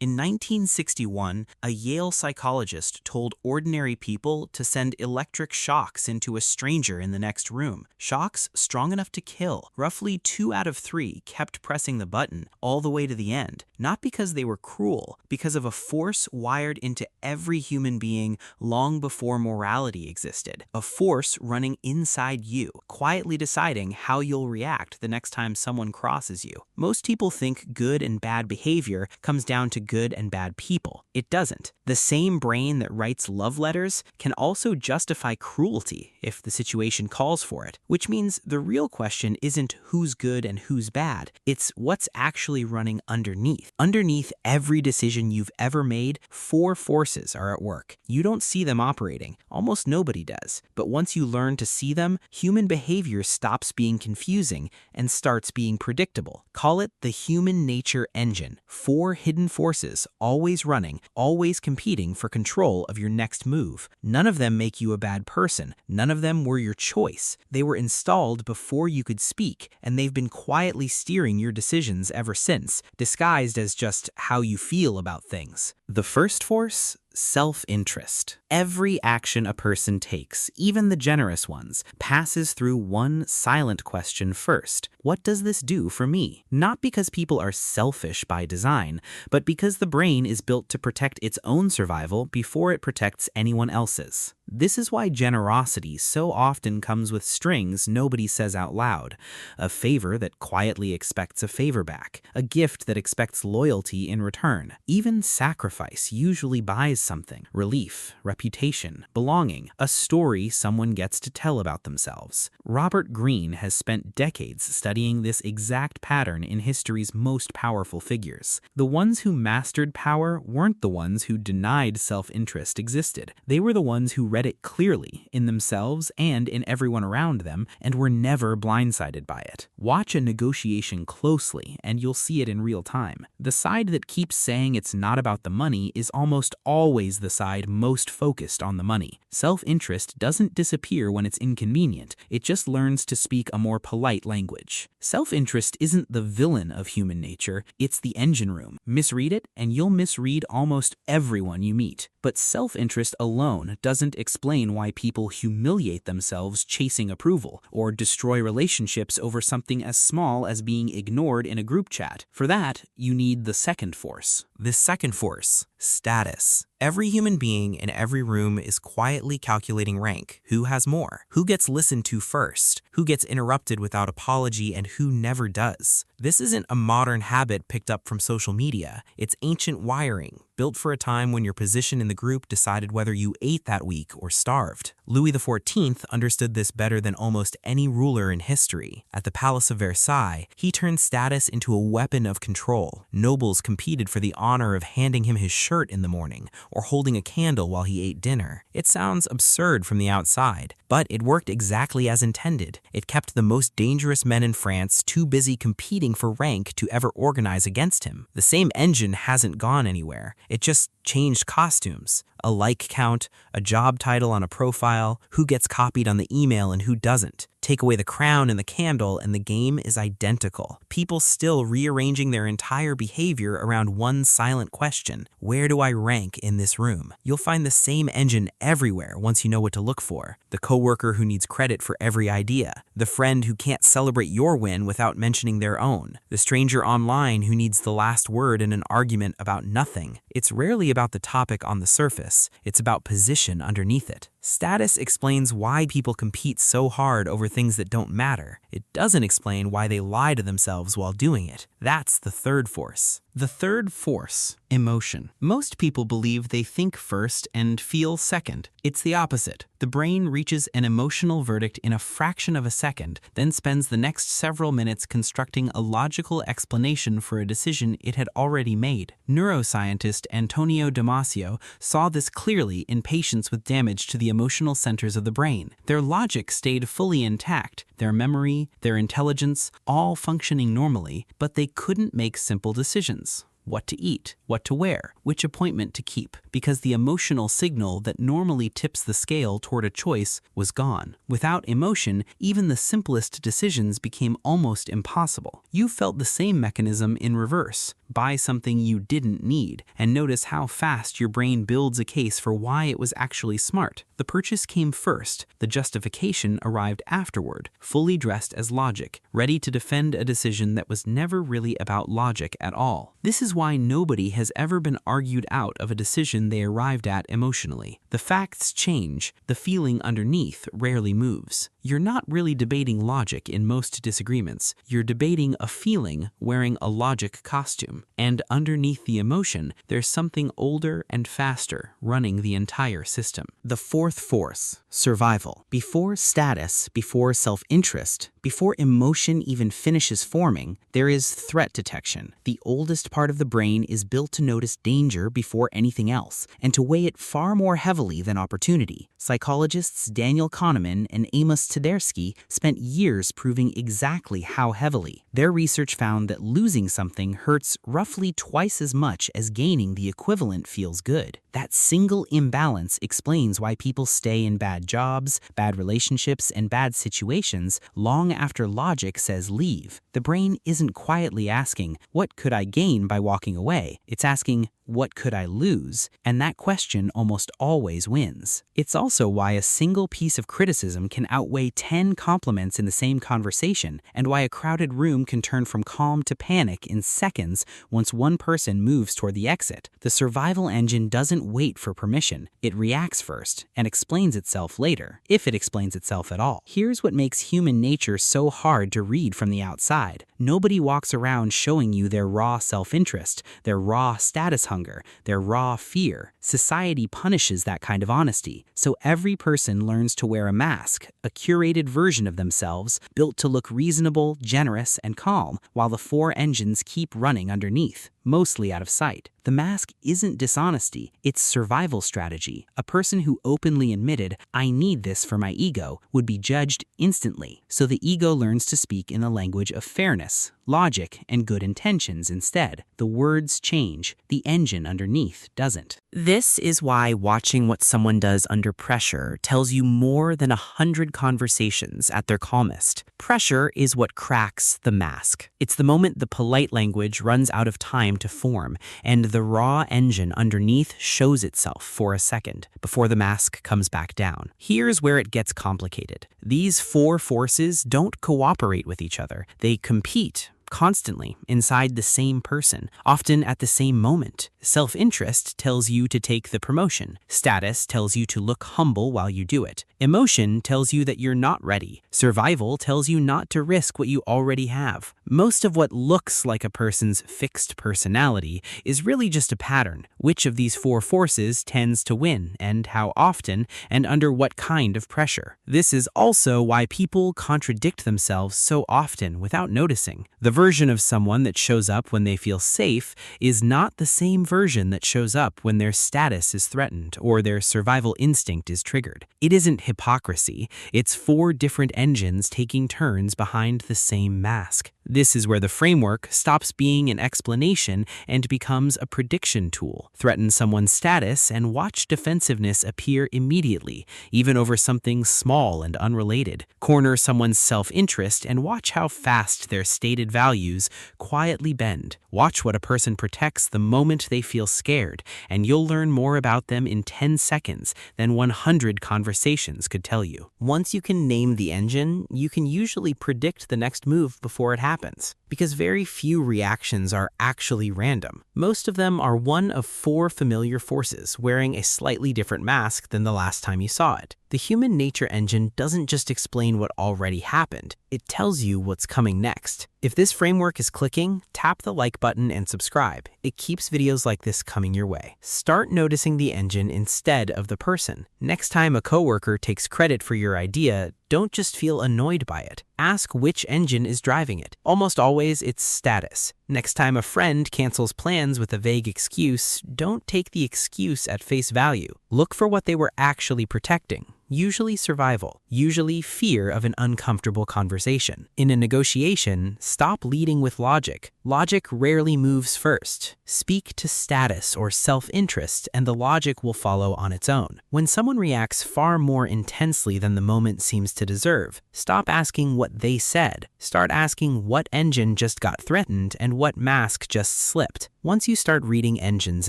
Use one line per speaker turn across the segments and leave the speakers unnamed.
In 1961, a Yale psychologist told ordinary people to send electric shocks into a stranger in the next room. Shocks strong enough to kill. Roughly 2 out of 3 kept pressing the button all the way to the end, not because they were cruel, because of a force wired into every human being long before morality existed. A force running inside you, quietly deciding how you'll react the next time someone crosses you. Most people think good and bad behavior comes down to good and bad people. It doesn't. The same brain that writes love letters can also justify cruelty if the situation calls for it, which means the real question isn't who's good and who's bad. It's what's actually running underneath. Underneath every decision you've ever made, 4 forces are at work. You don't see them operating. Almost nobody does. But once you learn to see them, human behavior stops being confusing and starts being predictable. Call it the human nature engine. 4 hidden forces, always running, always competing for control of your next move. None of them make you a bad person. None of them were your choice. They were installed before you could speak, and they've been quietly steering your decisions ever since, disguised as just how you feel about things. The first force? Self-interest. Every action a person takes, even the generous ones, passes through one silent question first. What does this do for me? Not because people are selfish by design, but because the brain is built to protect its own survival before it protects anyone else's. This is why generosity so often comes with strings nobody says out loud. A favor that quietly expects a favor back. A gift that expects loyalty in return. Even sacrifice usually buys something. Relief, reputation, belonging, a story someone gets to tell about themselves. Robert Greene has spent decades studying this exact pattern in history's most powerful figures. The ones who mastered power weren't the ones who denied self-interest existed. They were the ones who read it clearly in themselves and in everyone around them and were never blindsided by it. Watch a negotiation closely and you'll see it in real time. The side that keeps saying it's not about the money is almost always the side most focused on the money. Self-interest doesn't disappear when it's inconvenient. It just learns to speak a more polite language. Self-interest isn't the villain of human nature, it's the engine room. Misread it and you'll misread almost everyone you meet. But self-interest alone doesn't explain why people humiliate themselves chasing approval or destroy relationships over something as small as being ignored in a group chat. For that, you need the second force. This second force, status. Every human being in every room is quietly calculating rank. Who has more? Who gets listened to first? Who gets interrupted without apology and who never does? This isn't a modern habit picked up from social media. It's ancient wiring, built for a time when your position in the group decided whether you ate that week or starved. Louis XIV understood this better than almost any ruler in history. At the Palace of Versailles, he turned status into a weapon of control. Nobles competed for the honor of handing him his shirt in the morning or holding a candle while he ate dinner. It sounds absurd from the outside, but it worked exactly as intended. It kept the most dangerous men in France too busy competing for rank to ever organize against him. The same engine hasn't gone anywhere. It just changed costumes. A like count, a job title on a profile, who gets copied on the email and who doesn't. Take away the crown and the candle and the game is identical. People still rearranging their entire behavior around one silent question. Where do I rank in this room? You'll find the same engine everywhere once you know what to look for. The coworker who needs credit for every idea. The friend who can't celebrate your win without mentioning their own. The stranger online who needs the last word in an argument about nothing. It's rarely about the topic on the surface. It's about position underneath it. Status explains why people compete so hard over things that don't matter. It doesn't explain why they lie to themselves while doing it. That's the third force. The third force, emotion. Most people believe they think first and feel second. It's the opposite. The brain reaches an emotional verdict in a fraction of a second, then spends the next several minutes constructing a logical explanation for a decision it had already made. Neuroscientist Antonio Damasio saw this clearly in patients with damage to the emotional centers of the brain. Their logic stayed fully intact, their memory, their intelligence, all functioning normally, but they couldn't make simple decisions. what to eat, what to wear, which appointment to keep, because the emotional signal that normally tips the scale toward a choice was gone. Without emotion, even the simplest decisions became almost impossible. You felt the same mechanism in reverse. Buy something you didn't need, and notice how fast your brain builds a case for why it was actually smart. The purchase came first, the justification arrived afterward, fully dressed as logic, ready to defend a decision that was never really about logic at all. This is why nobody has ever been argued out of a decision they arrived at emotionally. The facts change, the feeling underneath rarely moves. You're not really debating logic in most disagreements. You're debating a feeling wearing a logic costume. And underneath the emotion, there's something older and faster running the entire system. The fourth force, survival. Before status, before self-interest, before emotion even finishes forming, there is threat detection. The oldest part of the brain is built to notice danger before anything else, and to weigh it far more heavily than opportunity. Psychologists Daniel Kahneman and Amos Tversky spent years proving exactly how heavily. Their research found that losing something hurts roughly twice as much as gaining the equivalent feels good. That single imbalance explains why people stay in bad jobs, bad relationships, and bad situations long after logic says leave. The brain isn't quietly asking, what could I gain by walking away? It's asking, what could I lose? And that question almost always wins. It's also why a single piece of criticism can outweigh 10 compliments in the same conversation, and why a crowded room can turn from calm to panic in seconds once one person moves toward the exit. The survival engine doesn't wait for permission. It reacts first and explains itself later, if it explains itself at all. Here's what makes human nature so hard to read from the outside. Nobody walks around showing you their raw self-interest, their raw status hunger, their raw fear. Society punishes that kind of honesty, so every person learns to wear a mask, a curated version of themselves, built to look reasonable, generous, and calm, while the four engines keep running underneath, mostly out of sight. The mask isn't dishonesty, it's survival strategy. A person who openly admitted, "I need this for my ego," would be judged instantly. So the ego learns to speak in the language of fairness, logic, and good intentions instead. The words change, the engine underneath doesn't. This is why watching what someone does under pressure tells you more than 100 conversations at their calmest. Pressure is what cracks the mask. It's the moment the polite language runs out of time to form, and the raw engine underneath shows itself for a second before the mask comes back down. Here's where it gets complicated. These four forces don't cooperate with each other. They compete constantly inside the same person, often at the same moment. Self-interest tells you to take the promotion. Status tells you to look humble while you do it. Emotion tells you that you're not ready. Survival tells you not to risk what you already have. Most of what looks like a person's fixed personality is really just a pattern. Which of these four forces tends to win, and how often, and under what kind of pressure? This is also why people contradict themselves so often without noticing. The version of someone that shows up when they feel safe is not the same version that shows up when their status is threatened or their survival instinct is triggered. It isn't hypocrisy, it's four different engines taking turns behind the same mask. This is where the framework stops being an explanation and becomes a prediction tool. Threaten someone's status and watch defensiveness appear immediately, even over something small and unrelated. Corner someone's self-interest and watch how fast their stated values quietly bend. Watch what a person protects the moment they feel scared, and you'll learn more about them in 10 seconds than 100 conversations could tell you. Once you can name the engine, you can usually predict the next move before it happens, because very few reactions are actually random. Most of them are one of four familiar forces wearing a slightly different mask than the last time you saw it. The human nature engine doesn't just explain what already happened, it tells you what's coming next. If this framework is clicking, tap the like button and subscribe. It keeps videos like this coming your way. Start noticing the engine instead of the person. Next time a coworker takes credit for your idea, don't just feel annoyed by it. Ask which engine is driving it. Almost always, it's status. Next time a friend cancels plans with a vague excuse, don't take the excuse at face value. Look for what they were actually protecting. Usually survival. Usually fear of an uncomfortable conversation. In a negotiation, stop leading with logic. Logic rarely moves first. Speak to status or self-interest, and the logic will follow on its own. When someone reacts far more intensely than the moment seems to deserve, stop asking what they said. Start asking what engine just got threatened and what mask just slipped. Once you start reading engines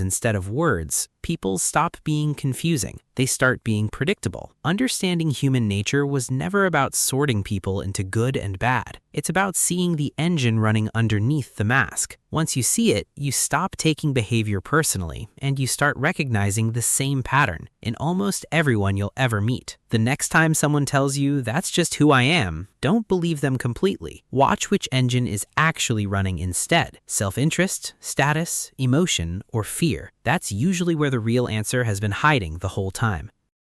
instead of words, people stop being confusing. They start being predictable. Understanding human nature was never about sorting people into good and bad. It's about seeing the engine running underneath the mask. Once you see it, you stop taking behavior personally, and you start recognizing the same pattern in almost everyone you'll ever meet. The next time someone tells you, "That's just who I am," don't believe them completely. Watch which engine is actually running instead. Self-interest, status, emotion, or fear. That's usually where the real answer has been hiding the whole time.